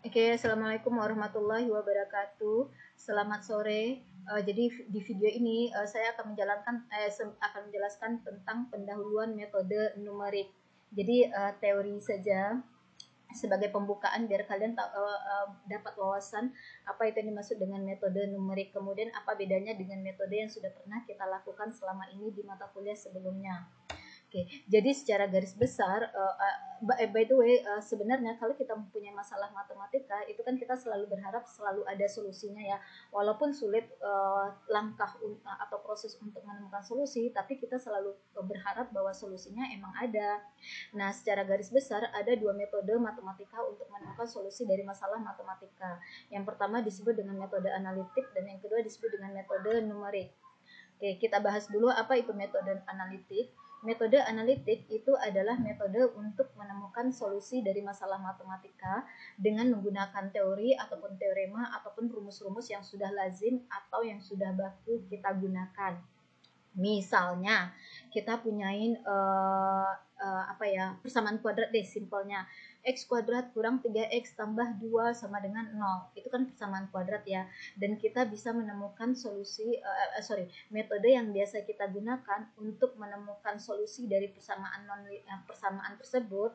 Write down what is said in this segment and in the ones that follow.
Oke, Assalamualaikum warahmatullahi wabarakatuh. Selamat sore. Jadi di video ini saya akan menjelaskan tentang pendahuluan metode numerik. Jadi teori saja sebagai pembukaan biar kalian dapat wawasan apa itu yang dimaksud dengan metode numerik. Kemudian apa bedanya dengan metode yang sudah pernah kita lakukan selama ini di mata kuliah sebelumnya. Oke, jadi secara garis besar, by the way, sebenarnya kalau kita mempunyai masalah matematika, itu kan kita selalu berharap selalu ada solusinya ya. Walaupun sulit langkah atau proses untuk menemukan solusi, tapi kita selalu berharap bahwa solusinya emang ada. Nah, secara garis besar ada dua metode matematika untuk menemukan solusi dari masalah matematika. Yang pertama disebut dengan metode analitik dan yang kedua disebut dengan metode numerik. Oke, kita bahas dulu apa itu metode analitik. Metode analitik itu adalah metode untuk menemukan solusi dari masalah matematika dengan menggunakan teori ataupun teorema ataupun rumus-rumus yang sudah lazim atau yang sudah baku kita gunakan. Misalnya kita punyain persamaan kuadrat deh simpelnya. X kuadrat kurang 3x tambah 2 sama dengan 0. Itu kan persamaan kuadrat ya. Dan kita bisa menemukan metode yang biasa kita gunakan untuk menemukan solusi dari persamaan tersebut.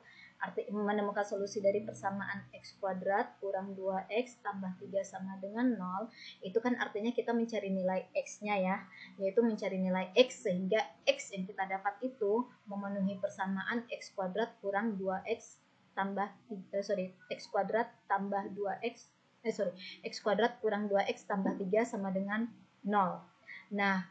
Menemukan solusi dari persamaan x kuadrat kurang 2x tambah 3 sama dengan 0. Itu kan artinya kita mencari nilai x-nya ya, yaitu mencari nilai x sehingga x yang kita dapat itu memenuhi persamaan x kuadrat kurang 2x x kuadrat tambah 2x x kuadrat kurang 2x tambah 3 sama dengan 0. Nah,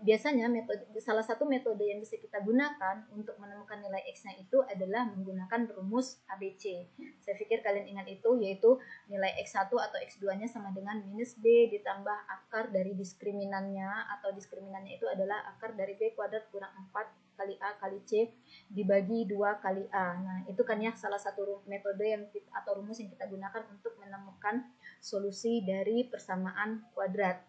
biasanya salah satu metode yang bisa kita gunakan untuk menemukan nilai x-nya itu adalah menggunakan rumus ABC. Saya pikir kalian ingat itu, yaitu nilai x1 atau x2-nya sama dengan minus b ditambah akar dari diskriminannya, atau diskriminannya itu adalah akar dari b kuadrat kurang 4 kali A kali C dibagi 2 kali A. Nah, itu kan ya salah satu metode atau rumus yang kita gunakan untuk menemukan solusi dari persamaan kuadrat.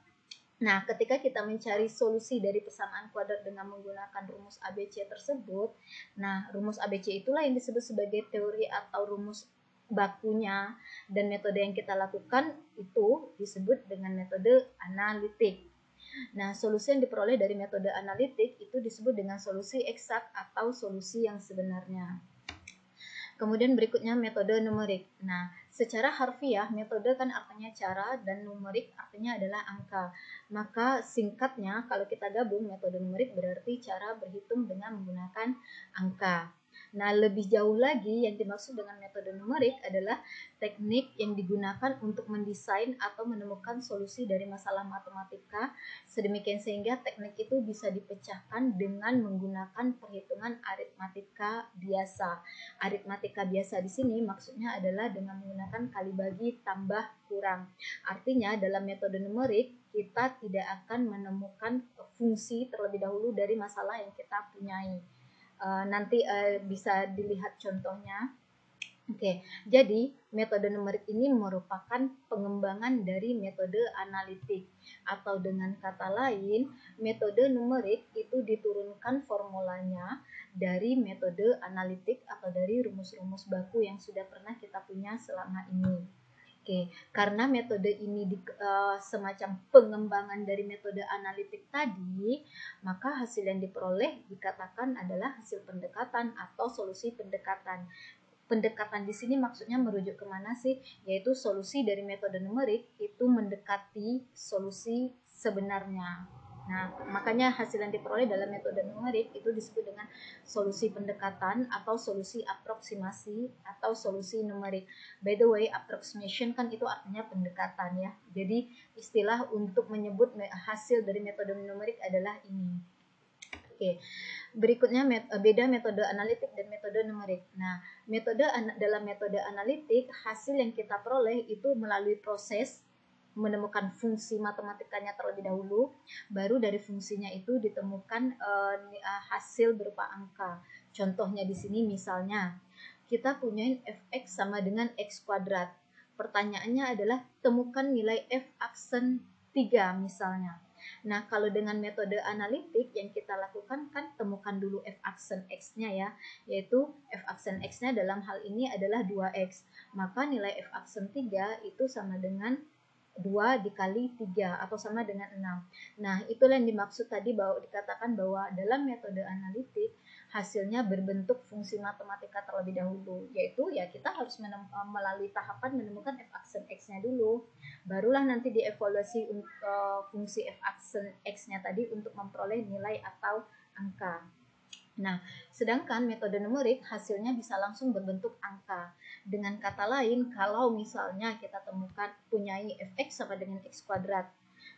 Nah, ketika kita mencari solusi dari persamaan kuadrat dengan menggunakan rumus ABC tersebut, nah rumus ABC itulah yang disebut sebagai teori atau rumus bakunya, dan metode yang kita lakukan itu disebut dengan metode analitik. Nah, solusi yang diperoleh dari metode analitik itu disebut dengan solusi eksak atau solusi yang sebenarnya. Kemudian berikutnya metode numerik. Nah, secara harfiah metode kan artinya cara dan numerik artinya adalah angka. Maka singkatnya kalau kita gabung metode numerik berarti cara berhitung dengan menggunakan angka. Nah, lebih jauh lagi yang dimaksud dengan metode numerik adalah teknik yang digunakan untuk mendesain atau menemukan solusi dari masalah matematika sedemikian sehingga teknik itu bisa dipecahkan dengan menggunakan perhitungan aritmatika biasa. Aritmatika biasa di sini maksudnya adalah dengan menggunakan kali bagi tambah kurang. Artinya dalam metode numerik kita tidak akan menemukan fungsi terlebih dahulu dari masalah yang kita punyai. Nanti bisa dilihat contohnya. Oke, jadi metode numerik ini merupakan pengembangan dari metode analitik, atau dengan kata lain, metode numerik itu diturunkan formulanya dari metode analitik atau dari rumus-rumus baku yang sudah pernah kita punya selama ini. Oke, karena metode ini semacam pengembangan dari metode analitik tadi, maka hasil yang diperoleh dikatakan adalah hasil pendekatan atau solusi pendekatan. Pendekatan di sini maksudnya merujuk kemana sih? Yaitu solusi dari metode numerik itu mendekati solusi sebenarnya. Nah, makanya hasil yang diperoleh dalam metode numerik itu disebut dengan solusi pendekatan atau solusi aproksimasi atau solusi numerik. By the way, approximation kan itu artinya pendekatan ya. Jadi istilah untuk menyebut hasil dari metode numerik adalah ini. Oke, berikutnya beda metode analitik dan metode numerik. Nah, dalam metode analitik hasil yang kita peroleh itu melalui proses menemukan fungsi matematikanya terlebih dahulu, baru dari fungsinya itu ditemukan hasil berupa angka. Contohnya di sini misalnya kita punya fx sama dengan x kuadrat. Pertanyaannya adalah temukan nilai f aksen 3 misalnya. Nah, kalau dengan metode analitik yang kita lakukan kan temukan dulu f aksen x-nya ya, yaitu f aksen x-nya dalam hal ini adalah 2x. Maka nilai f aksen 3 itu sama dengan 2 dikali 3 atau sama dengan 6. Nah, itulah yang dimaksud tadi bahwa dikatakan bahwa dalam metode analitik hasilnya berbentuk fungsi matematika terlebih dahulu, yaitu ya kita harus melalui tahapan menemukan f aksen x-nya dulu. Barulah nanti dievaluasi fungsi f aksen x-nya tadi untuk memperoleh nilai atau angka. Nah, sedangkan metode numerik hasilnya bisa langsung berbentuk angka. Dengan kata lain, kalau misalnya kita temukan punyai fx sama dengan x kuadrat,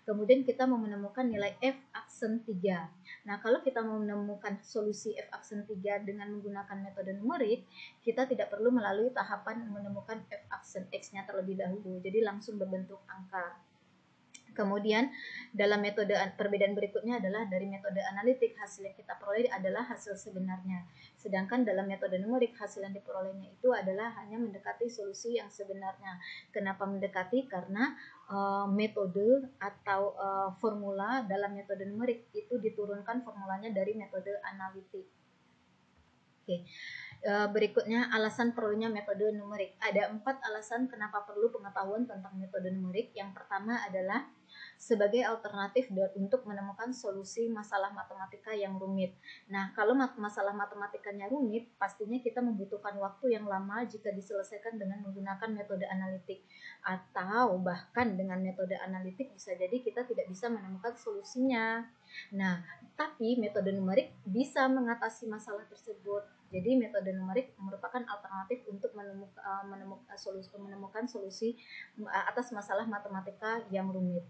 kemudian kita mau menemukan nilai f aksen 3. Nah, kalau kita mau menemukan solusi f aksen 3 dengan menggunakan metode numerik, kita tidak perlu melalui tahapan menemukan f aksen x-nya terlebih dahulu, jadi langsung berbentuk angka. Kemudian dalam metode perbedaan berikutnya adalah dari metode analitik hasil yang kita peroleh adalah hasil sebenarnya. Sedangkan dalam metode numerik hasil yang diperolehnya itu adalah hanya mendekati solusi yang sebenarnya. Kenapa mendekati? Karena metode atau formula dalam metode numerik itu diturunkan formulanya dari metode analitik. Oke. Berikutnya alasan perlunya metode numerik. Ada 4 alasan kenapa perlu pengetahuan tentang metode numerik. Yang pertama adalah sebagai alternatif untuk menemukan solusi masalah matematika yang rumit. Nah, kalau masalah matematikanya rumit, pastinya kita membutuhkan waktu yang lama jika diselesaikan dengan menggunakan metode analitik. Atau bahkan dengan metode analitik bisa jadi kita tidak bisa menemukan solusinya. Nah, tapi metode numerik bisa mengatasi masalah tersebut. Jadi metode numerik merupakan alternatif untuk menemukan solusi atas masalah matematika yang rumit.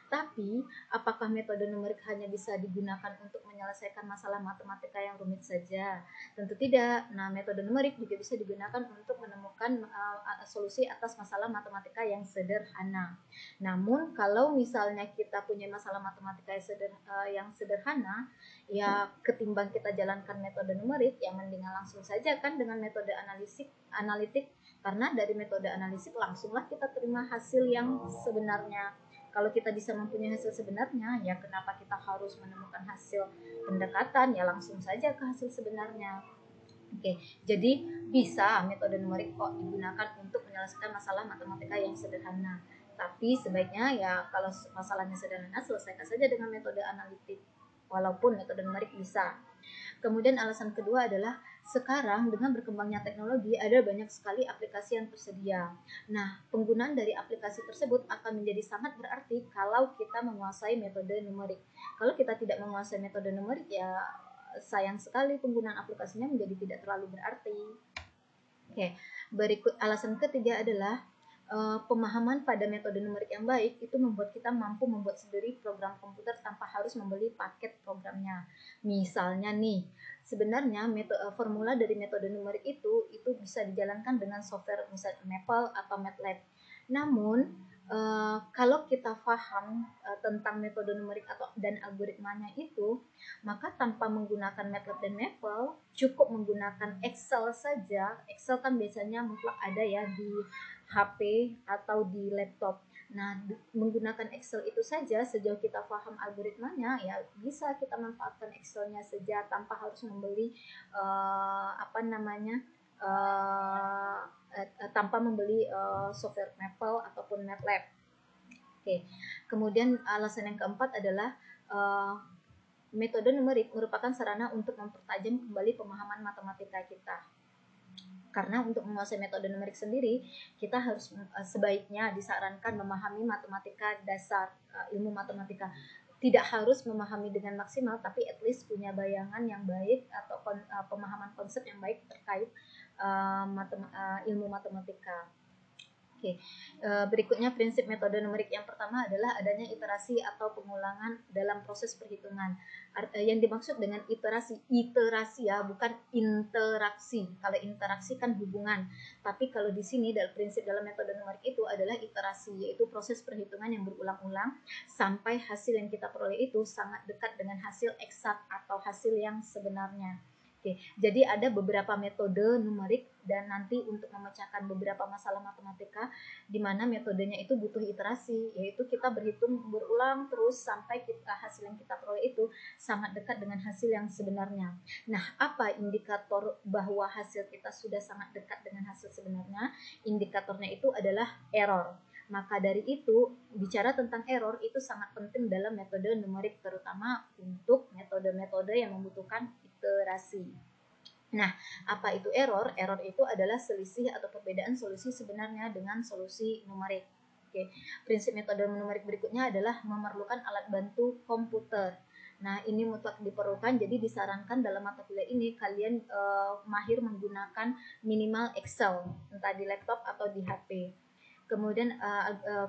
Tapi, apakah metode numerik hanya bisa digunakan untuk menyelesaikan masalah matematika yang rumit saja? Tentu tidak. Nah, metode numerik juga bisa digunakan untuk menemukan solusi atas masalah matematika yang sederhana. Namun, kalau misalnya kita punya masalah matematika yang sederhana, ya ketimbang kita jalankan metode numerik, ya mendingan langsung saja kan dengan metode analitik. Karena dari metode analitik langsunglah kita terima hasil yang sebenarnya. Kalau kita bisa mempunyai hasil sebenarnya, ya kenapa kita harus menemukan hasil pendekatan? Ya langsung saja ke hasil sebenarnya. Oke, jadi bisa metode numerik kok digunakan untuk menyelesaikan masalah matematika yang sederhana. Tapi sebaiknya ya kalau masalahnya sederhana, selesaikan saja dengan metode analitik. Walaupun metode numerik bisa. Kemudian alasan kedua adalah sekarang dengan berkembangnya teknologi ada banyak sekali aplikasi yang tersedia. Nah, penggunaan dari aplikasi tersebut akan menjadi sangat berarti kalau kita menguasai metode numerik. Kalau kita tidak menguasai metode numerik ya sayang sekali penggunaan aplikasinya menjadi tidak terlalu berarti. Oke, berikut alasan ketiga adalah pemahaman pada metode numerik yang baik itu membuat kita mampu membuat sendiri program komputer tanpa harus membeli paket programnya. Misalnya nih, sebenarnya formula dari metode numerik itu bisa dijalankan dengan software misalnya Maple atau MATLAB. Namun kalau kita paham tentang metode numerik dan algoritmanya itu, maka tanpa menggunakan MATLAB dan Maple, cukup menggunakan Excel saja. Excel kan biasanya mutlak ada ya di HP atau di laptop. Nah, menggunakan Excel itu saja sejauh kita paham algoritmanya ya bisa kita manfaatkan Excelnya saja tanpa harus membeli tanpa membeli software Maple ataupun MATLAB. Oke. Kemudian alasan yang keempat adalah metode numerik merupakan sarana untuk mempertajam kembali pemahaman matematika kita. Karena untuk menguasai metode numerik sendiri, kita harus sebaiknya disarankan memahami matematika dasar, ilmu matematika. Tidak harus memahami dengan maksimal, tapi at least punya bayangan yang baik atau pemahaman konsep yang baik terkait ilmu matematika. Oke, berikutnya prinsip metode numerik yang pertama adalah adanya iterasi atau pengulangan dalam proses perhitungan. Yang dimaksud dengan iterasi ya, bukan interaksi. Kalau interaksi kan hubungan, tapi kalau di sini prinsip dalam metode numerik itu adalah iterasi, yaitu proses perhitungan yang berulang-ulang sampai hasil yang kita peroleh itu sangat dekat dengan hasil eksak atau hasil yang sebenarnya. Oke, jadi ada beberapa metode numerik dan nanti untuk memecahkan beberapa masalah matematika di mana metodenya itu butuh iterasi, yaitu kita berhitung berulang terus sampai hasil yang kita peroleh itu sangat dekat dengan hasil yang sebenarnya. Nah, apa indikator bahwa hasil kita sudah sangat dekat dengan hasil sebenarnya? Indikatornya itu adalah error. Maka dari itu, bicara tentang error itu sangat penting dalam metode numerik, terutama untuk metode-metode yang membutuhkan iterasi. Nah, apa itu error? Error itu adalah selisih atau perbedaan solusi sebenarnya dengan solusi numerik. Oke. Prinsip metode numerik berikutnya adalah memerlukan alat bantu komputer. Nah, ini mutlak diperlukan, jadi disarankan dalam mata kuliah ini kalian mahir menggunakan minimal Excel, entah di laptop atau di HP. Kemudian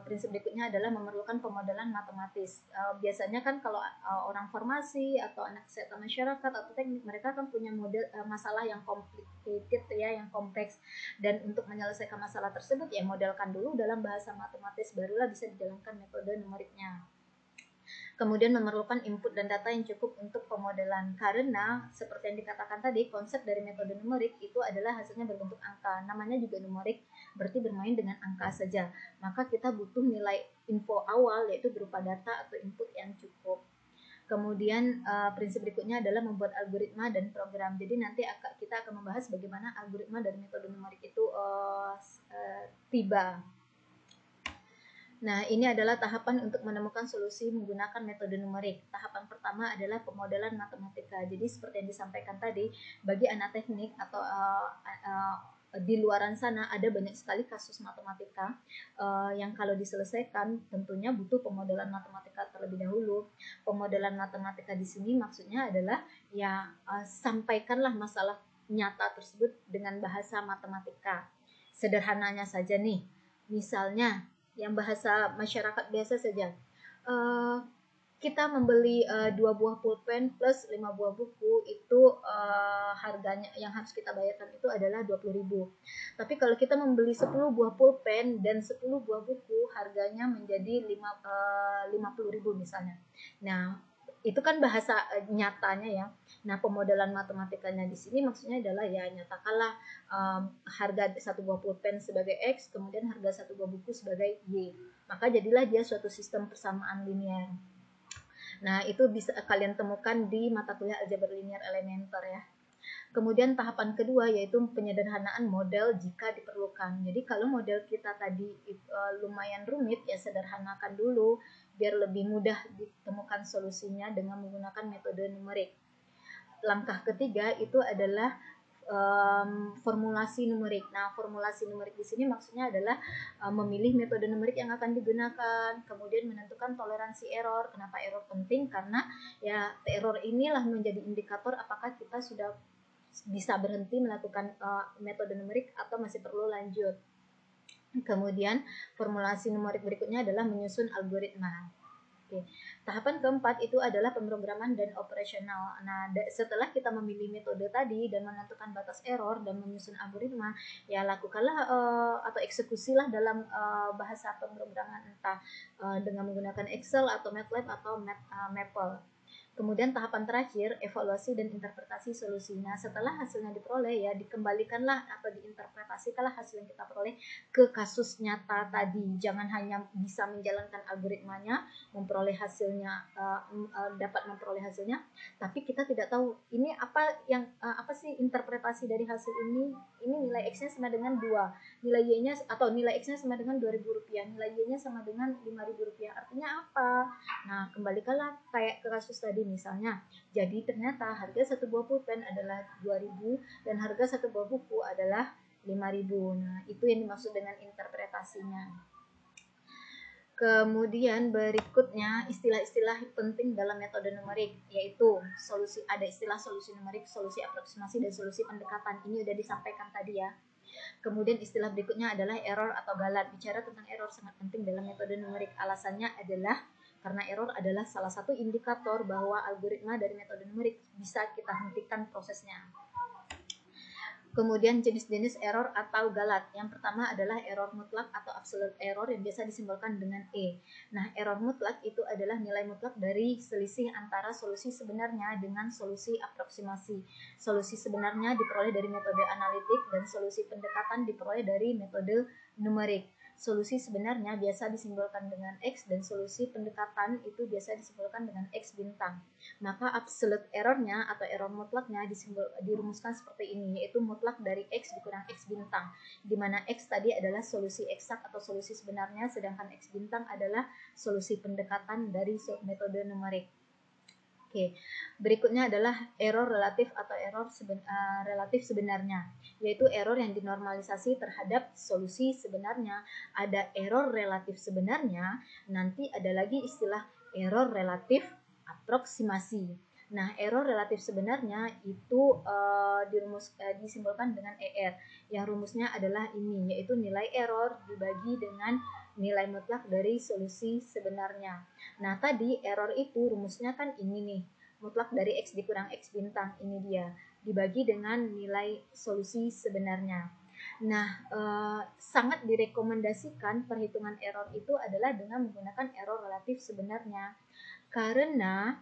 prinsip berikutnya adalah memerlukan pemodelan matematis. Biasanya kan kalau orang farmasi atau anak kesehatan masyarakat atau teknik, mereka kan punya model masalah yang complicated ya, yang kompleks. Dan untuk menyelesaikan masalah tersebut ya modelkan dulu dalam bahasa matematis, barulah bisa dijalankan metode numeriknya. Kemudian memerlukan input dan data yang cukup untuk pemodelan, karena seperti yang dikatakan tadi, konsep dari metode numerik itu adalah hasilnya berbentuk angka. Namanya juga numerik, berarti bermain dengan angka saja. Maka kita butuh nilai info awal, yaitu berupa data atau input yang cukup. Kemudian prinsip berikutnya adalah membuat algoritma dan program. Jadi nanti kita akan membahas bagaimana algoritma dari metode numerik itu tiba. Nah, ini adalah tahapan untuk menemukan solusi menggunakan metode numerik. Tahapan pertama adalah pemodelan matematika. Jadi seperti yang disampaikan tadi, bagi anak teknik atau di luaran sana ada banyak sekali kasus matematika yang kalau diselesaikan tentunya butuh pemodelan matematika terlebih dahulu. Pemodelan matematika di sini maksudnya adalah ya sampaikanlah masalah nyata tersebut dengan bahasa matematika. Sederhananya saja nih, misalnya yang bahasa masyarakat biasa saja. Kita membeli 2 buah pulpen plus 5 buah buku itu harganya yang harus kita bayarkan itu adalah 20.000. Tapi kalau kita membeli 10 buah pulpen dan 10 buah buku harganya menjadi 50.000 misalnya. Nah, itu kan bahasa nyatanya ya. Nah, pemodelan matematikanya di sini maksudnya adalah ya nyatakanlah harga satu buah pulpen sebagai X, kemudian harga satu buah buku sebagai Y. Maka jadilah dia suatu sistem persamaan linear. Nah, itu bisa kalian temukan di mata kuliah aljabar linear elementer ya. Kemudian tahapan kedua yaitu penyederhanaan model jika diperlukan. Jadi kalau model kita tadi lumayan rumit ya sederhanakan dulu biar lebih mudah ditemukan solusinya dengan menggunakan metode numerik. Langkah ketiga itu adalah formulasi numerik. Nah, formulasi numerik di sini maksudnya adalah memilih metode numerik yang akan digunakan, kemudian menentukan toleransi error. Kenapa error penting? Karena ya error inilah menjadi indikator apakah kita sudah bisa berhenti melakukan metode numerik atau masih perlu lanjut. Kemudian formulasi numerik berikutnya adalah menyusun algoritma. Oke. Tahapan keempat itu adalah pemrograman dan operasional. Nah, setelah kita memilih metode tadi dan menentukan batas error dan menyusun algoritma, ya lakukanlah atau eksekusilah dalam bahasa pemrograman entah dengan menggunakan Excel atau MATLAB atau Maple. Kemudian tahapan terakhir, evaluasi dan interpretasi solusi. Nah, setelah hasilnya diperoleh ya dikembalikanlah atau diinterpretasikanlah hasil yang kita peroleh ke kasus nyata tadi. Jangan hanya bisa menjalankan algoritmanya, memperoleh hasilnya, dapat memperoleh hasilnya, tapi kita tidak tahu ini apa sih interpretasi dari hasil ini. Ini nilai X-nya sama dengan 2, nilai Y-nya atau nilai X-nya sama dengan Rp2.000, nilai Y-nya sama dengan Rp5.000. Artinya apa? Nah, kembalikanlah kayak ke kasus tadi misalnya. Jadi ternyata harga satu buah pulpen adalah 2.000 dan harga satu buah buku adalah 5.000. Nah, itu yang dimaksud dengan interpretasinya. Kemudian berikutnya istilah-istilah penting dalam metode numerik, yaitu ada istilah solusi numerik, solusi aproksimasi, dan solusi pendekatan. Ini udah disampaikan tadi ya. Kemudian istilah berikutnya adalah error atau galat. Bicara tentang error sangat penting dalam metode numerik. Alasannya adalah karena error adalah salah satu indikator bahwa algoritma dari metode numerik bisa kita hentikan prosesnya. Kemudian jenis-jenis error atau galat. Yang pertama adalah error mutlak atau absolute error yang biasa disimbolkan dengan E. Nah, error mutlak itu adalah nilai mutlak dari selisih antara solusi sebenarnya dengan solusi aproksimasi. Solusi sebenarnya diperoleh dari metode analitik dan solusi pendekatan diperoleh dari metode numerik. Solusi sebenarnya biasa disimbolkan dengan X dan solusi pendekatan itu biasa disimbolkan dengan X bintang. Maka absolute errornya atau error mutlaknya dirumuskan seperti ini, yaitu mutlak dari X dikurang X bintang, di mana X tadi adalah solusi eksak atau solusi sebenarnya, sedangkan X bintang adalah solusi pendekatan dari metode numerik. Oke, berikutnya adalah error relatif atau error relatif sebenarnya, yaitu error yang dinormalisasi terhadap solusi sebenarnya. Ada error relatif sebenarnya, nanti ada lagi istilah error relatif aproksimasi. Nah, error relatif sebenarnya itu disimbolkan dengan ER, yang rumusnya adalah ini, yaitu nilai error dibagi dengan nilai mutlak dari solusi sebenarnya. Nah, tadi error itu rumusnya kan ini nih, mutlak dari X dikurang X bintang, ini dia, dibagi dengan nilai solusi sebenarnya. Nah, sangat direkomendasikan perhitungan error itu adalah dengan menggunakan error relatif sebenarnya. Karena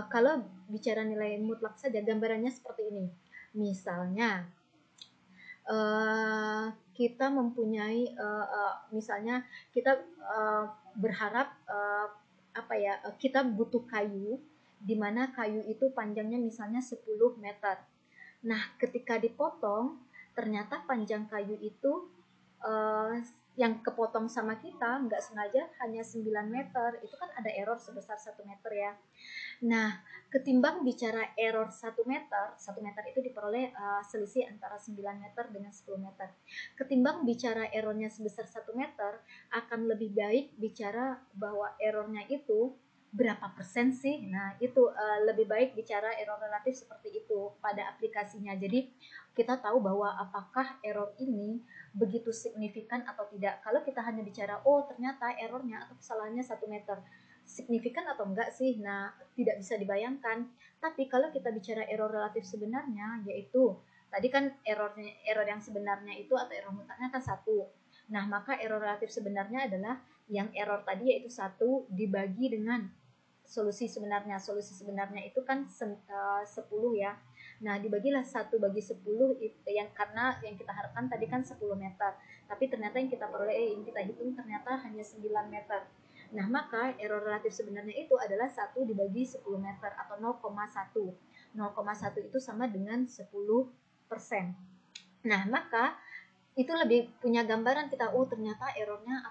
kalau bicara nilai mutlak saja, gambarannya seperti ini. Misalnya, kita mempunyai misalnya kita berharap kita butuh kayu, di mana kayu itu panjangnya misalnya 10 meter. Nah, ketika dipotong, ternyata panjang kayu itu yang kepotong sama kita nggak sengaja hanya 9 meter. Itu kan ada error sebesar 1 meter ya. Nah, ketimbang bicara error 1 meter, 1 meter itu diperoleh selisih antara 9 meter dengan 10 meter. Ketimbang bicara errornya sebesar 1 meter, akan lebih baik bicara bahwa errornya itu berapa persen sih. Nah, itu lebih baik bicara error relatif seperti itu pada aplikasinya. Jadi, kita tahu bahwa apakah error ini begitu signifikan atau tidak. Kalau kita hanya bicara, oh ternyata errornya atau kesalahannya 1 meter, signifikan atau enggak sih? Nah, tidak bisa dibayangkan. Tapi kalau kita bicara error relatif sebenarnya, yaitu tadi kan error yang sebenarnya itu atau error mutlaknya kan 1. Nah, maka error relatif sebenarnya adalah yang error tadi yaitu 1 dibagi dengan solusi sebenarnya. Solusi sebenarnya itu kan 10 ya. Nah, dibagilah 1 bagi 10 yang karena yang kita harapkan tadi kan 10 meter. Tapi ternyata yang kita peroleh, yang kita hitung ternyata hanya 9 meter. Nah, maka error relatif sebenarnya itu adalah 1 dibagi 10 meter atau 0,1. 0,1 itu sama dengan 10%. Nah, maka itu lebih punya gambaran kita, oh ternyata errornya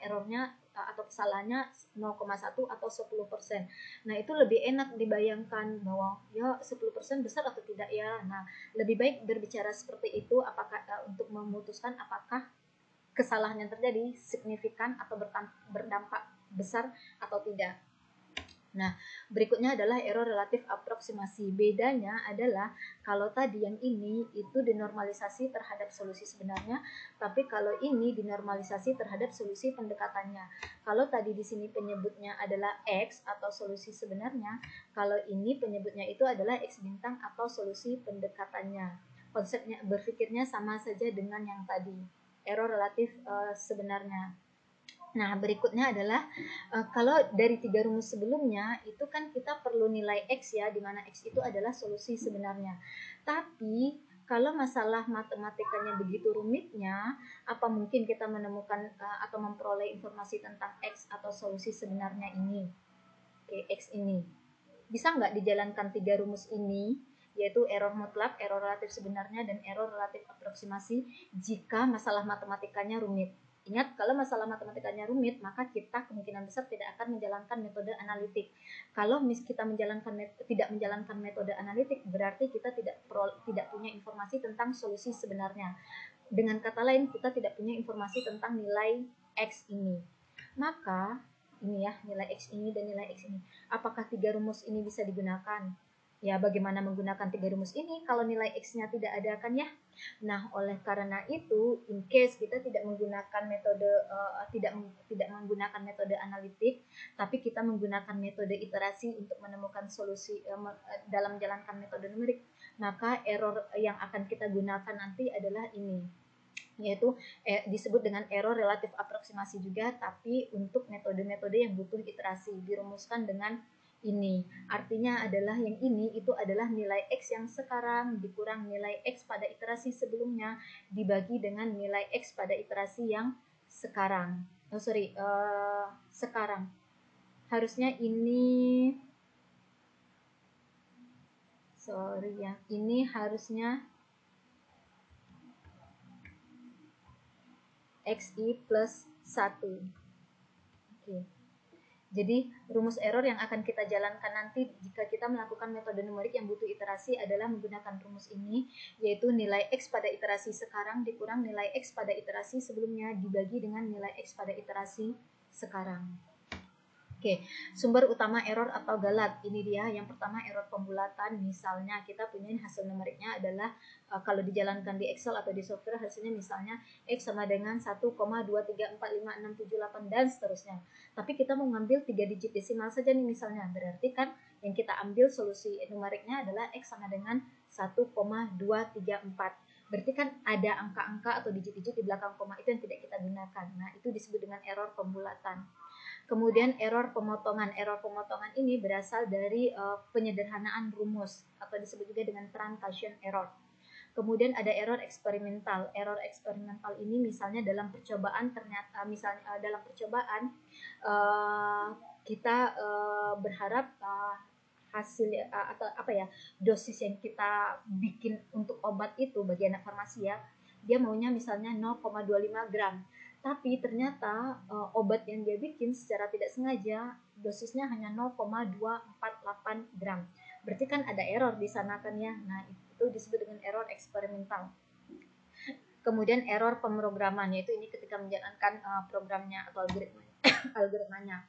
errornya atau kesalahannya 0,1 atau 10%. Nah, itu lebih enak dibayangkan bahwa ya 10% besar atau tidak ya. Nah, lebih baik berbicara seperti itu apakah untuk memutuskan apakah kesalahan yang terjadi signifikan atau berdampak besar atau tidak. Nah, berikutnya adalah error relatif aproksimasi. Bedanya adalah kalau tadi yang ini itu dinormalisasi terhadap solusi sebenarnya, tapi kalau ini dinormalisasi terhadap solusi pendekatannya. Kalau tadi di sini penyebutnya adalah X atau solusi sebenarnya, kalau ini penyebutnya itu adalah X bintang atau solusi pendekatannya. Konsepnya berpikirnya sama saja dengan yang tadi, error relatif sebenarnya. Nah, berikutnya adalah kalau dari 3 rumus sebelumnya itu kan kita perlu nilai X ya, di mana X itu adalah solusi sebenarnya. Tapi kalau masalah matematikanya begitu rumitnya, apa mungkin kita menemukan atau memperoleh informasi tentang X atau solusi sebenarnya ini? Oke, X ini. Bisa nggak dijalankan 3 rumus ini, yaitu error mutlak, error relatif sebenarnya, dan error relatif aproksimasi jika masalah matematikanya rumit? Ingat, kalau masalah matematikanya rumit, maka kita kemungkinan besar tidak akan menjalankan metode analitik. Kalau kita tidak menjalankan metode analitik, berarti kita tidak punya informasi tentang solusi sebenarnya. Dengan kata lain, kita tidak punya informasi tentang nilai X ini. Maka, ini ya, nilai X ini dan nilai X ini. Apakah 3 rumus ini bisa digunakan? Ya, bagaimana menggunakan 3 rumus ini kalau nilai X-nya tidak ada kan ya? Nah, oleh karena itu, in case kita tidak menggunakan metode tidak menggunakan metode analitik, tapi kita menggunakan metode iterasi untuk menemukan solusi dalam menjalankan metode numerik, maka error yang akan kita gunakan nanti adalah ini, yaitu disebut dengan error relatif aproksimasi juga, tapi untuk metode-metode yang butuh iterasi dirumuskan dengan ini. Artinya adalah yang ini itu adalah nilai X yang sekarang dikurang nilai X pada iterasi sebelumnya dibagi dengan nilai X pada iterasi yang sekarang. Sekarang. Harusnya ini ini harusnya XI plus 1. Oke. Jadi rumus error yang akan kita jalankan nanti jika kita melakukan metode numerik yang butuh iterasi adalah menggunakan rumus ini, yaitu nilai X pada iterasi sekarang dikurang nilai X pada iterasi sebelumnya dibagi dengan nilai X pada iterasi sekarang. Oke, sumber utama error atau galat ini dia. Yang pertama error pembulatan, misalnya kita punya hasil numeriknya adalah kalau dijalankan di Excel atau di software hasilnya misalnya X sama dengan 1,2345678 dan seterusnya. Tapi kita mau ngambil 3 digit desimal saja nih misalnya, berarti kan yang kita ambil solusi numeriknya adalah X sama dengan 1,234. Berarti kan ada angka-angka atau digit-digit di belakang koma itu yang tidak kita gunakan. Nah, itu disebut dengan error pembulatan. Kemudian error pemotongan. Error pemotongan ini berasal dari penyederhanaan rumus atau disebut juga dengan truncation error. Kemudian ada error eksperimental. Error eksperimental ini misalnya dalam percobaan ternyata dalam percobaan kita berharap hasil atau dosis yang kita bikin untuk obat itu bagi anak farmasi ya, dia maunya misalnya 0,25 gram. Tapi ternyata obat yang dia bikin secara tidak sengaja dosisnya hanya 0,248 gram. Berarti kan ada error di sana kan ya. Nah, itu disebut dengan error eksperimental. Kemudian error pemrograman, yaitu ini ketika menjalankan programnya atau algoritmanya.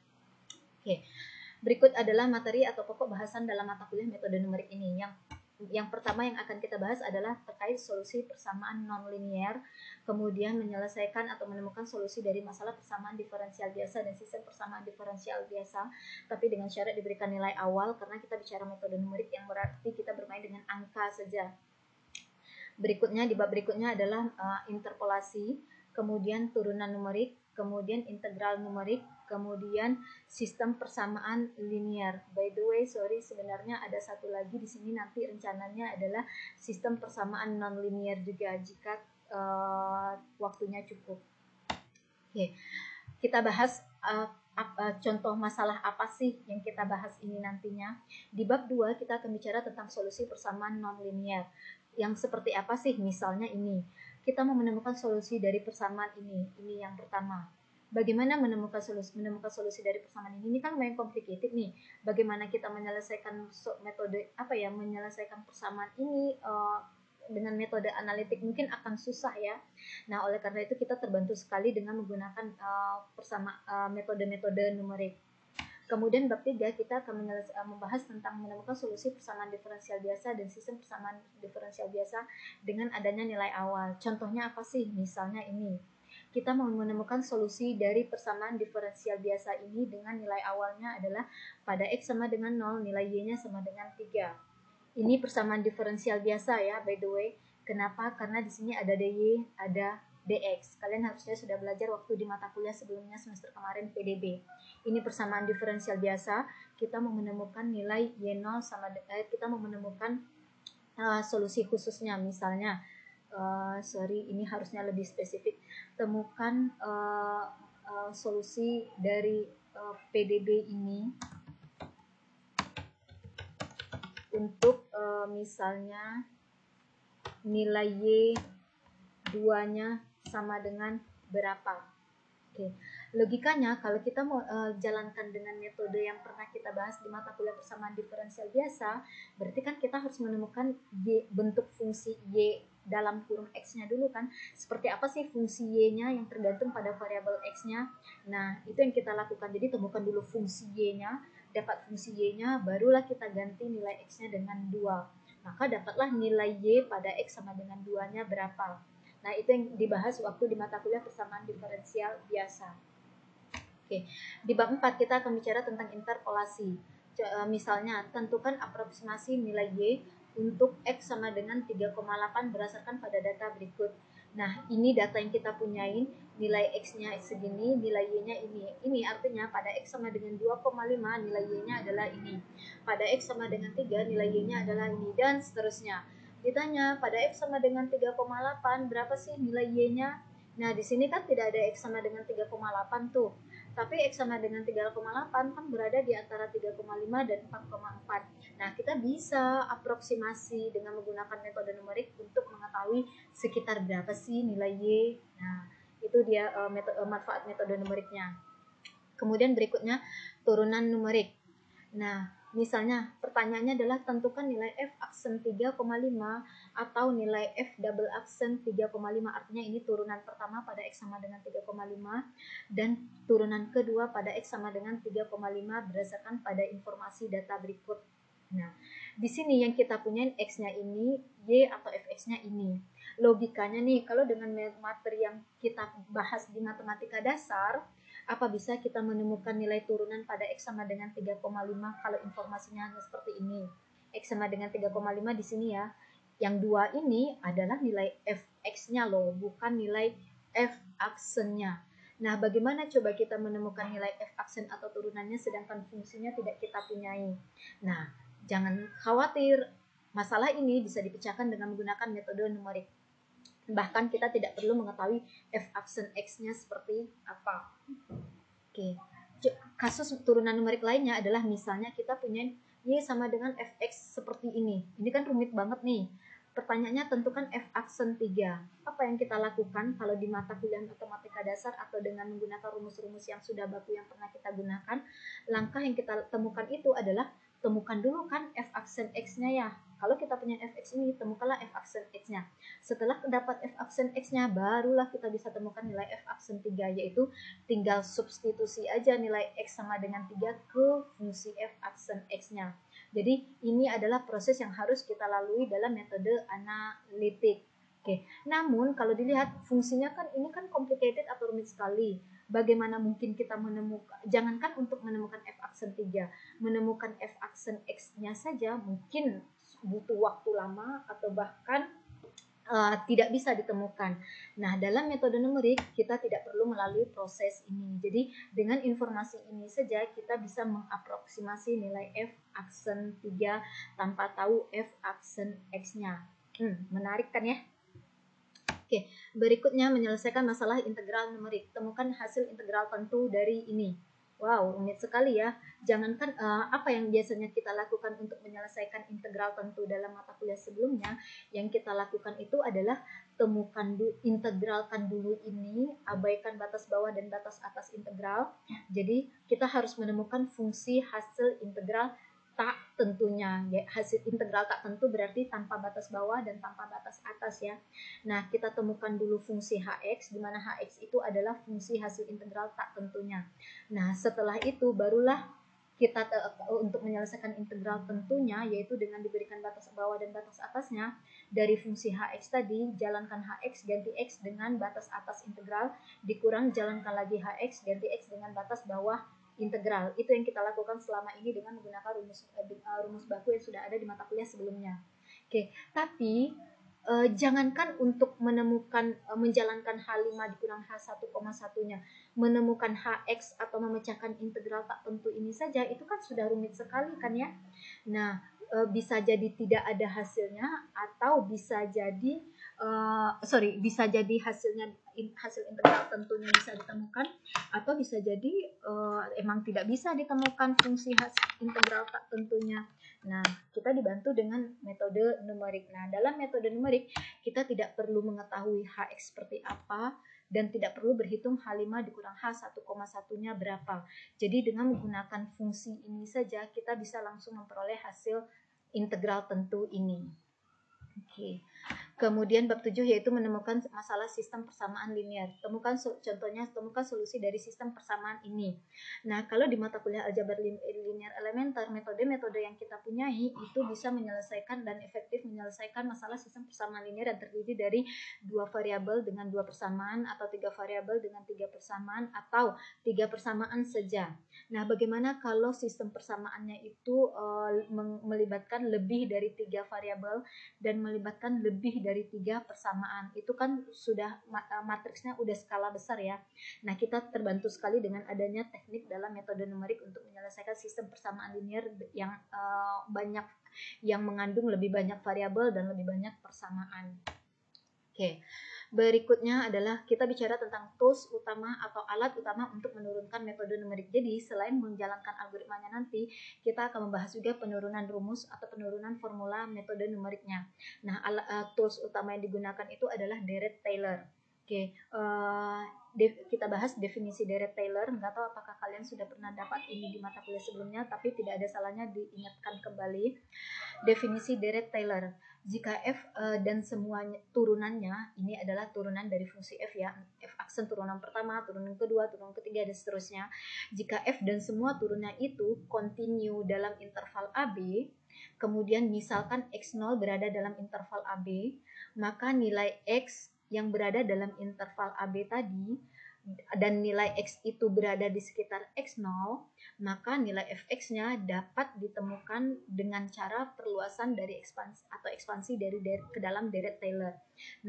Oke. Berikut adalah materi atau pokok bahasan dalam mata kuliah metode numerik ini. Yang pertama yang akan kita bahas adalah terkait solusi persamaan nonlinear, kemudian menyelesaikan atau menemukan solusi dari masalah persamaan diferensial biasa dan sistem persamaan diferensial biasa, tapi dengan syarat diberikan nilai awal karena kita bicara metode numerik yang berarti kita bermain dengan angka saja. Berikutnya di bab berikutnya adalah interpolasi, kemudian turunan numerik, kemudian integral numerik, kemudian sistem persamaan linear. By the way, sebenarnya ada satu lagi di sini nanti rencananya adalah sistem persamaan nonlinear juga jika waktunya cukup. Oke, kita bahas contoh masalah apa sih yang kita bahas ini nantinya. Di bab 2 kita akan bicara tentang solusi persamaan nonlinear. Yang seperti apa sih? Misalnya ini, kita mau menemukan solusi dari persamaan ini yang pertama. Bagaimana menemukan solusi dari persamaan ini? Ini kan lumayan complicated nih. Bagaimana kita menyelesaikan menyelesaikan persamaan ini dengan metode analitik mungkin akan susah ya. Nah, oleh karena itu kita terbantu sekali dengan menggunakan metode-metode numerik. Kemudian bab 3 kita akan membahas tentang menemukan solusi persamaan diferensial biasa dan sistem persamaan diferensial biasa dengan adanya nilai awal. Contohnya apa sih? Misalnya ini. Kita mau menemukan solusi dari persamaan diferensial biasa ini dengan nilai awalnya adalah pada X sama dengan 0, nilai Y-nya sama dengan 3. Ini persamaan diferensial biasa ya, by the way. Kenapa? Karena di sini ada dy, ada dx. Kalian harusnya sudah belajar waktu di mata kuliah sebelumnya semester kemarin PDB. Ini persamaan diferensial biasa. Kita mau menemukan nilai y0 kita mau menemukan solusi khususnya. Misalnya, ini harusnya lebih spesifik. Temukan solusi dari PDB ini untuk misalnya nilai Y2-nya sama dengan berapa. Oke. Logikanya kalau kita mau jalankan dengan metode yang pernah kita bahas di mata kuliah persamaan diferensial biasa, berarti kan kita harus menemukan bentuk fungsi Y dalam kurung X-nya dulu kan. Seperti apa sih fungsi Y-nya yang tergantung pada variabel X-nya. Nah, itu yang kita lakukan. Jadi temukan dulu fungsi Y-nya, dapat fungsi Y-nya, barulah kita ganti nilai X-nya dengan 2. Maka dapatlah nilai Y pada X sama dengan 2-nya berapa. Nah, itu yang dibahas waktu di mata kuliah persamaan diferensial biasa. Oke, di bab 4 kita akan bicara tentang interpolasi. Misalnya, tentukan aproksimasi nilai Y untuk X sama dengan 3,8 berdasarkan pada data berikut. Nah, ini data yang kita punyain, nilai X-nya segini, nilai Y-nya ini. Ini artinya pada X sama dengan 2,5, nilai Y-nya adalah ini. Pada X sama dengan 3, nilai Y-nya adalah ini, dan seterusnya. Ditanya, pada X sama dengan 3,8, berapa sih nilai Y-nya? Nah, di sini kan tidak ada X sama dengan 3,8 tuh. Tapi X sama dengan 3,8 kan berada di antara 3,5 dan 4,4. Nah, kita bisa aproksimasi dengan menggunakan metode numerik untuk mengetahui sekitar berapa sih nilai Y. Nah, itu dia manfaat metode numeriknya. Kemudian berikutnya turunan numerik. Nah, misalnya pertanyaannya adalah tentukan nilai F aksen 3,5 atau nilai F double aksen 3,5. Artinya ini turunan pertama pada X sama dengan 3,5 dan turunan kedua pada X sama dengan 3,5 berdasarkan pada informasi data berikut. Nah, di sini yang kita punya X-nya ini, Y atau Fx-nya ini. Logikanya nih, kalau dengan materi yang kita bahas di matematika dasar, apa bisa kita menemukan nilai turunan pada X sama dengan 3,5 kalau informasinya hanya seperti ini. X sama dengan 3,5 di sini ya. Yang dua ini adalah nilai Fx-nya loh, bukan nilai F aksennya. Nah, bagaimana coba kita menemukan nilai F aksen atau turunannya sedangkan fungsinya tidak kita punyai? Nah, jangan khawatir, masalah ini bisa dipecahkan dengan menggunakan metode numerik. Bahkan kita tidak perlu mengetahui F aksen X-nya seperti apa. Oke. Kasus turunan numerik lainnya adalah misalnya kita punya Y sama dengan Fx seperti ini. Ini kan rumit banget nih. Pertanyaannya tentukan F aksen 3. Apa yang kita lakukan kalau di mata kuliah matematika dasar atau dengan menggunakan rumus-rumus yang sudah baku yang pernah kita gunakan? Langkah yang kita temukan itu adalah temukan dulu kan F aksen X-nya ya. Kalau kita punya Fx ini, temukanlah F aksen X-nya. Setelah dapat F aksen X-nya, barulah kita bisa temukan nilai F aksen 3, yaitu tinggal substitusi aja nilai X sama dengan 3 ke fungsi F aksen X-nya. Jadi ini adalah proses yang harus kita lalui dalam metode analitik. Oke, namun kalau dilihat fungsinya kan ini kan complicated atau rumit sekali. Bagaimana mungkin kita menemukan, jangankan untuk menemukan F aksen 3, menemukan F aksen X-nya saja mungkin butuh waktu lama atau bahkan tidak bisa ditemukan. Nah, dalam metode numerik kita tidak perlu melalui proses ini. Jadi, dengan informasi ini saja kita bisa mengaproksimasi nilai F aksen 3 tanpa tahu F aksen X-nya. Menarik kan ya? Oke, berikutnya menyelesaikan masalah integral numerik. Temukan hasil integral tentu dari ini. Wow, rumit sekali ya. Jangankan apa yang biasanya kita lakukan untuk menyelesaikan integral tentu dalam mata kuliah sebelumnya, yang kita lakukan itu adalah integralkan dulu ini, abaikan batas bawah dan batas atas integral. Jadi kita harus menemukan fungsi hasil integral tak tentunya. Ya, hasil integral tak tentu berarti tanpa batas bawah dan tanpa batas atas ya. Nah, kita temukan dulu fungsi Hx, di mana Hx itu adalah fungsi hasil integral tak tentunya. Nah, setelah itu barulah kita untuk menyelesaikan integral tentunya, yaitu dengan diberikan batas bawah dan batas atasnya, dari fungsi Hx tadi, jalankan Hx ganti X dengan batas atas integral, dikurang jalankan lagi Hx ganti X dengan batas bawah integral. Itu yang kita lakukan selama ini dengan menggunakan rumus baku yang sudah ada di mata kuliah sebelumnya. Oke, tapi jangankan untuk menemukan menjalankan H5 dikurang H1,1-nya, menemukan Hx atau memecahkan integral tak tentu ini saja itu kan sudah rumit sekali kan ya. Nah, bisa jadi tidak ada hasilnya atau bisa jadi bisa jadi hasil integral tentunya bisa ditemukan, atau bisa jadi emang tidak bisa ditemukan fungsi integral tak tentunya. Nah, kita dibantu dengan metode numerik. Nah, dalam metode numerik kita tidak perlu mengetahui Hx seperti apa dan tidak perlu berhitung H5 dikurang H1,1-nya berapa. Jadi dengan menggunakan fungsi ini saja kita bisa langsung memperoleh hasil integral tentu ini. Oke. Kemudian bab 7 yaitu menemukan masalah sistem persamaan linear. Temukan solusi dari sistem persamaan ini. Nah, kalau di mata kuliah aljabar linear elementer, metode-metode yang kita punyai itu bisa menyelesaikan dan efektif menyelesaikan masalah sistem persamaan linear yang terdiri dari 2 variabel dengan 2 persamaan atau 3 variabel dengan 3 persamaan atau 3 persamaan saja. Nah, bagaimana kalau sistem persamaannya itu melibatkan lebih dari 3 variabel dan melibatkan lebih dari 3 persamaan? Itu kan sudah matriksnya udah skala besar ya. Nah, kita terbantu sekali dengan adanya teknik dalam metode numerik untuk menyelesaikan sistem persamaan linear yang banyak, yang mengandung lebih banyak variabel dan lebih banyak persamaan. Oke. Berikutnya adalah kita bicara tentang tools utama atau alat utama untuk menurunkan metode numerik. Jadi selain menjalankan algoritmanya nanti, kita akan membahas juga penurunan rumus atau penurunan formula metode numeriknya. Nah, tools utama yang digunakan itu adalah Deret-Taylor. Oke, kita bahas definisi Deret-Taylor. Nggak tahu apakah kalian sudah pernah dapat ini di mata kuliah sebelumnya, tapi tidak ada salahnya diingatkan kembali. Definisi Deret-Taylor. Jika f dan semua turunannya ini adalah turunan dari fungsi f ya, f aksen turunan pertama, turunan kedua, turunan ketiga dan seterusnya. Jika f dan semua turunannya itu continue dalam interval AB, kemudian misalkan x0 berada dalam interval AB, maka nilai x yang berada dalam interval AB tadi dan nilai x itu berada di sekitar x0, maka nilai fx-nya dapat ditemukan dengan cara perluasan dari ekspansi dari ke dalam Deret-Taylor.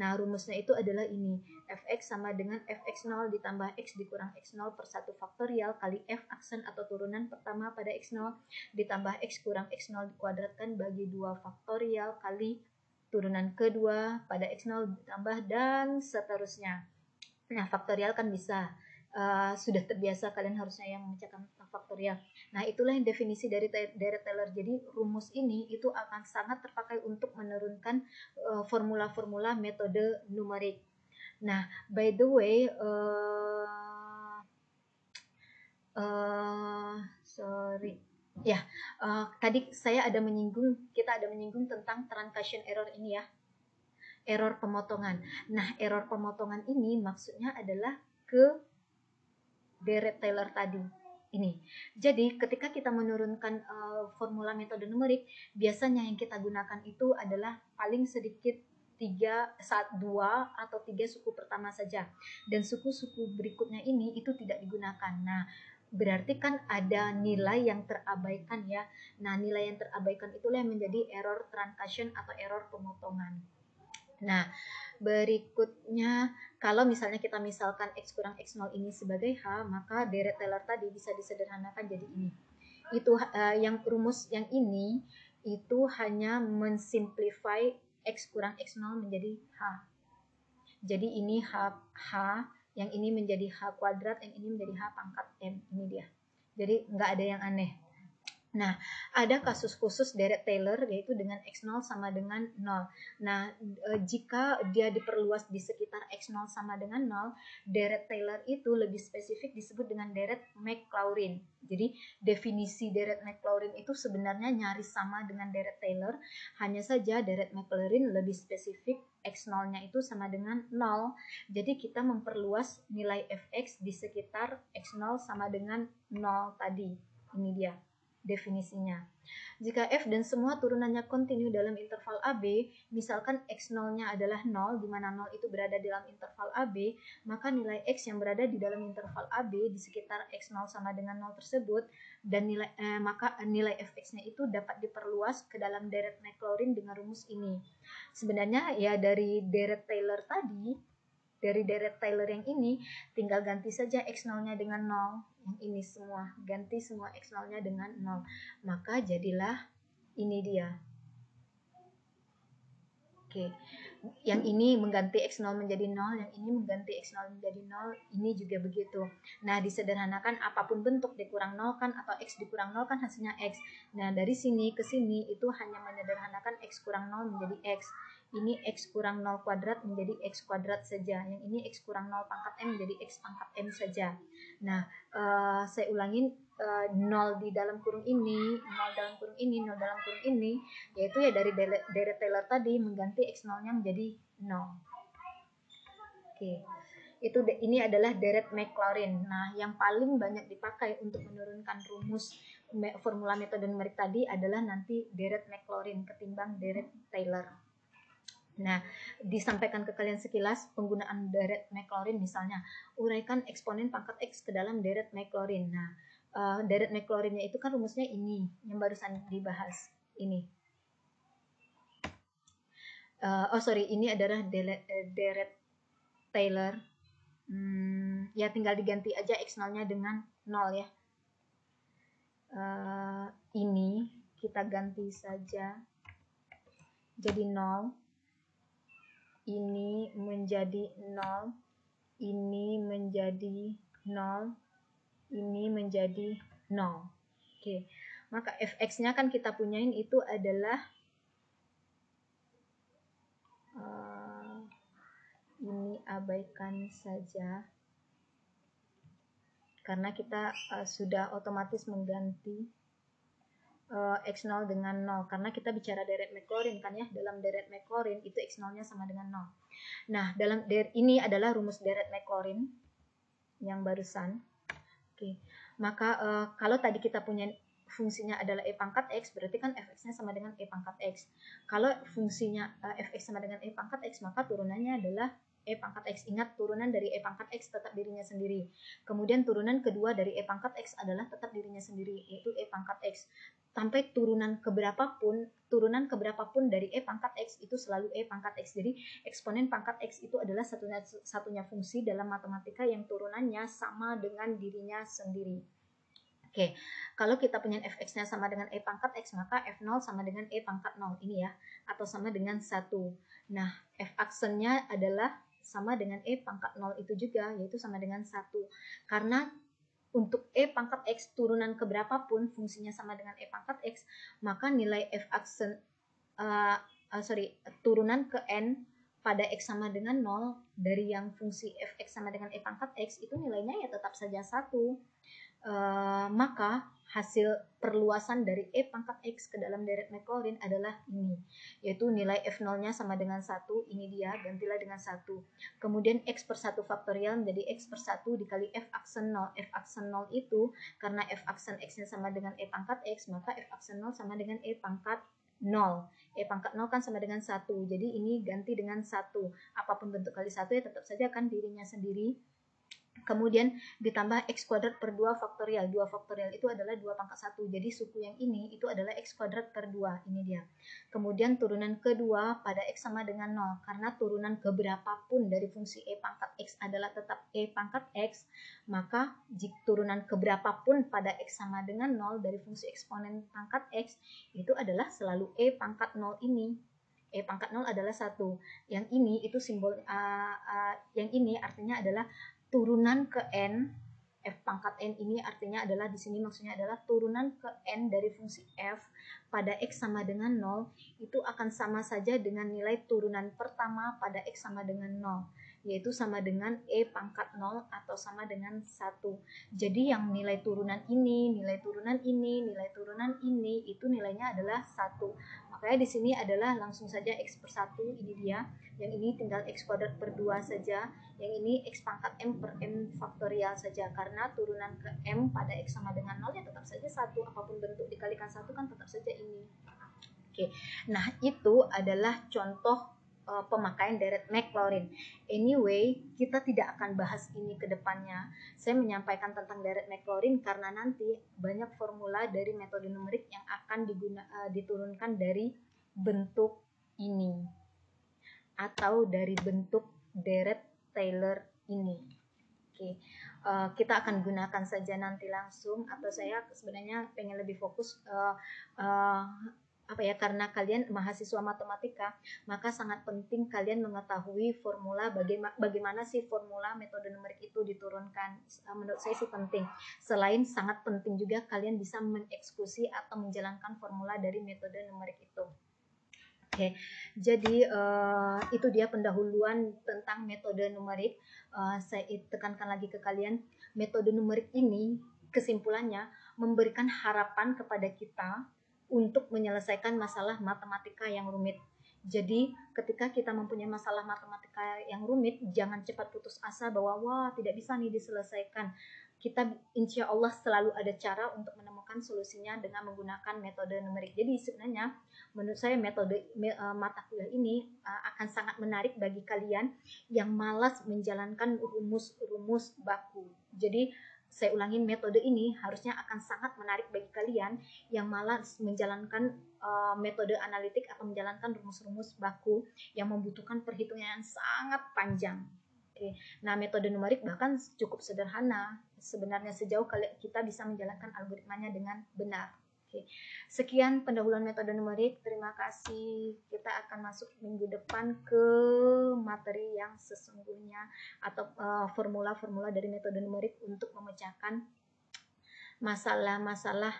Nah, rumusnya itu adalah ini. Fx sama dengan fx0 ditambah x dikurang x0 per 1 faktorial kali f aksen atau turunan pertama pada x0 ditambah x kurang x0 dikuadratkan bagi 2 faktorial kali turunan kedua pada x0 ditambah dan seterusnya. Nah, faktorial kan bisa. Sudah terbiasa kalian harusnya yang memecahkan faktorial. Nah, itulah yang definisi dari Deret-Taylor. Jadi, rumus ini itu akan sangat terpakai untuk menurunkan formula-formula metode numerik. Nah, by the way, tadi kita ada menyinggung tentang truncation error ini ya. Error pemotongan. Nah, error pemotongan ini maksudnya adalah ke Deret-Taylor tadi. Ini. Jadi, ketika kita menurunkan formula metode numerik, biasanya yang kita gunakan itu adalah paling sedikit 2 atau 3 suku pertama saja. Dan suku-suku berikutnya ini itu tidak digunakan. Nah, berarti kan ada nilai yang terabaikan ya. Nah, nilai yang terabaikan itulah yang menjadi error truncation atau error pemotongan. Nah, berikutnya kalau misalnya kita misalkan x kurang x0 ini sebagai h, maka Deret-Taylor tadi bisa disederhanakan jadi ini. Itu yang rumus yang ini itu hanya mensimplify x kurang x0 menjadi h. Jadi ini h, yang ini menjadi h kuadrat, yang ini menjadi h pangkat m. Ini dia. Jadi nggak ada yang aneh. Nah, ada kasus khusus Deret-Taylor yaitu dengan x0 sama dengan 0. Nah, jika dia diperluas di sekitar x0 sama dengan 0, Deret-Taylor itu lebih spesifik disebut dengan Deret-Maclaurin. Jadi, definisi Deret-Maclaurin itu sebenarnya nyaris sama dengan Deret-Taylor, hanya saja Deret-Maclaurin lebih spesifik x0-nya itu sama dengan 0. Jadi, kita memperluas nilai fx di sekitar x0 sama dengan 0 tadi. Ini dia definisinya. Jika f dan semua turunannya kontinu dalam interval AB, misalkan x0-nya adalah 0, di mana 0 itu berada dalam interval AB, maka nilai x yang berada di dalam interval AB di sekitar x0 sama dengan 0 tersebut, dan maka nilai fx-nya itu dapat diperluas ke dalam Deret-Maclaurin dengan rumus ini. Sebenarnya ya dari Deret-Taylor tadi, dari Deret-Taylor yang ini, tinggal ganti saja x0-nya dengan 0. Yang ini semua, ganti semua x0-nya dengan 0. Maka jadilah ini dia. Oke. Yang ini mengganti x0 menjadi 0, yang ini mengganti x0 menjadi 0, ini juga begitu. Nah, disederhanakan apapun bentuk dikurang 0 kan, atau x dikurang 0 kan hasilnya x. Nah, dari sini ke sini itu hanya menyederhanakan x kurang 0 menjadi x. Ini x kurang 0 kuadrat menjadi x kuadrat saja. Yang ini x kurang 0 pangkat m menjadi x pangkat m saja. Nah, saya ulangin, 0 di dalam kurung ini, 0 dalam kurung ini, 0 dalam kurung ini, yaitu ya dari deret Taylor tadi mengganti X0-nya menjadi 0. Oke. Ini adalah deret Maclaurin. Nah, yang paling banyak dipakai untuk menurunkan rumus formula metode numerik tadi adalah nanti deret Maclaurin ketimbang deret Taylor. Nah, disampaikan ke kalian sekilas penggunaan deret Maclaurin, misalnya uraikan eksponen pangkat X ke dalam deret Maclaurin. Nah, deret Maclaurinnya itu kan rumusnya ini yang barusan dibahas ini. Ini adalah deret Taylor. Ya tinggal diganti aja X0-nya dengan 0 ya. Ini kita ganti saja jadi 0. Ini menjadi 0. Ini menjadi 0. Ini menjadi 0. Oke. Maka fx-nya kan kita punyain itu adalah ini abaikan saja karena kita sudah otomatis mengganti X0 dengan 0 karena kita bicara deret Maclaurin kan ya. Dalam deret Maclaurin itu X0-nya sama dengan 0. Nah, ini adalah rumus deret Maclaurin yang barusan. Oke. Maka kalau tadi kita punya fungsinya adalah E pangkat X, berarti kan fx-nya sama dengan E pangkat X. Kalau fungsinya fx sama dengan E pangkat X, maka turunannya adalah E pangkat X. Ingat, turunan dari E pangkat X tetap dirinya sendiri. Kemudian turunan kedua dari E pangkat X adalah tetap dirinya sendiri, yaitu E pangkat X. Sampai turunan keberapapun dari E pangkat X itu selalu E pangkat X. Jadi eksponen pangkat X itu adalah satunya fungsi dalam matematika yang turunannya sama dengan dirinya sendiri. Oke, kalau kita punya fx-nya sama dengan E pangkat X, maka f0 sama dengan E pangkat 0 ini ya, atau sama dengan 1. Nah, f-aksennya adalah sama dengan E pangkat 0 itu juga, yaitu sama dengan 1. Karena untuk E pangkat X turunan keberapapun fungsinya sama dengan E pangkat X, maka nilai f-aksen turunan ke N pada X sama dengan 0 dari yang fungsi fx sama dengan E pangkat X itu nilainya ya tetap saja 1. Maka hasil perluasan dari E pangkat X ke dalam deret Maclaurin adalah ini, yaitu nilai F0-nya sama dengan 1, ini dia, gantilah dengan 1. Kemudian X per 1 faktorial menjadi X per 1 dikali F aksen 0. F aksen 0 itu, karena F aksen X-nya sama dengan E pangkat X, maka F aksen 0 sama dengan E pangkat 0. E pangkat 0 kan sama dengan 1, jadi ini ganti dengan 1. Apapun bentuk kali 1 ya tetap saja kan dirinya sendiri. Kemudian ditambah X kuadrat per 2 faktorial. 2 faktorial itu adalah 2 pangkat 1. Jadi suku yang ini itu adalah X kuadrat per 2. Ini dia. Kemudian turunan kedua pada X sama dengan 0. Karena turunan keberapapun dari fungsi E pangkat X adalah tetap E pangkat X, maka jika turunan keberapapun pada X sama dengan 0 dari fungsi eksponen pangkat X itu adalah selalu E pangkat 0 ini. E pangkat 0 adalah 1. Yang ini itu simbol yang ini artinya adalah turunan ke N. F pangkat N ini artinya adalah di sini maksudnya adalah turunan ke N dari fungsi F pada X sama dengan 0 itu akan sama saja dengan nilai turunan pertama pada X sama dengan 0, yaitu sama dengan E pangkat 0 atau sama dengan 1. Jadi yang nilai turunan ini, nilai turunan ini, nilai turunan ini itu nilainya adalah 1. Makanya di sini adalah langsung saja X per 1, ini dia. Yang ini tinggal X kuadrat per 2 saja. Yang ini X pangkat M per M faktorial saja. Karena turunan ke M pada X sama dengan 0 ya tetap saja 1. Apapun bentuk dikalikan 1 kan tetap saja ini. Oke. Nah, itu adalah contoh pemakaian deret Maclaurin. Anyway, kita tidak akan bahas ini ke depannya. Saya menyampaikan tentang deret Maclaurin karena nanti banyak formula dari metode numerik yang akan diturunkan dari bentuk ini atau dari bentuk deret Taylor ini. Oke. Kita akan gunakan saja nanti langsung, atau saya sebenarnya pengen lebih fokus karena kalian mahasiswa matematika, maka sangat penting kalian mengetahui formula bagaimana sih formula metode numerik itu diturunkan. Menurut saya sih penting. Selain sangat penting juga kalian bisa mengeksekusi atau menjalankan formula dari metode numerik itu. Oke, jadi itu dia pendahuluan tentang metode numerik. Saya tekankan lagi ke kalian, metode numerik ini kesimpulannya memberikan harapan kepada kita untuk menyelesaikan masalah matematika yang rumit. Jadi ketika kita mempunyai masalah matematika yang rumit, jangan cepat putus asa bahwa wah tidak bisa nih diselesaikan. Kita insya Allah selalu ada cara untuk menemukan solusinya dengan menggunakan metode numerik. Jadi sebenarnya menurut saya metode mata kuliah ini akan sangat menarik bagi kalian yang malas menjalankan rumus-rumus baku. Jadi saya ulangin, metode ini harusnya akan sangat menarik bagi kalian yang malas menjalankan metode analitik atau menjalankan rumus-rumus baku yang membutuhkan perhitungan yang sangat panjang. Oke. Nah, metode numerik bahkan cukup sederhana sebenarnya sejauh kita bisa menjalankan algoritmanya dengan benar. Oke. Sekian pendahuluan metode numerik. Terima kasih. Kita akan masuk minggu depan ke materi yang sesungguhnya atau formula-formula dari metode numerik untuk memecahkan masalah-masalah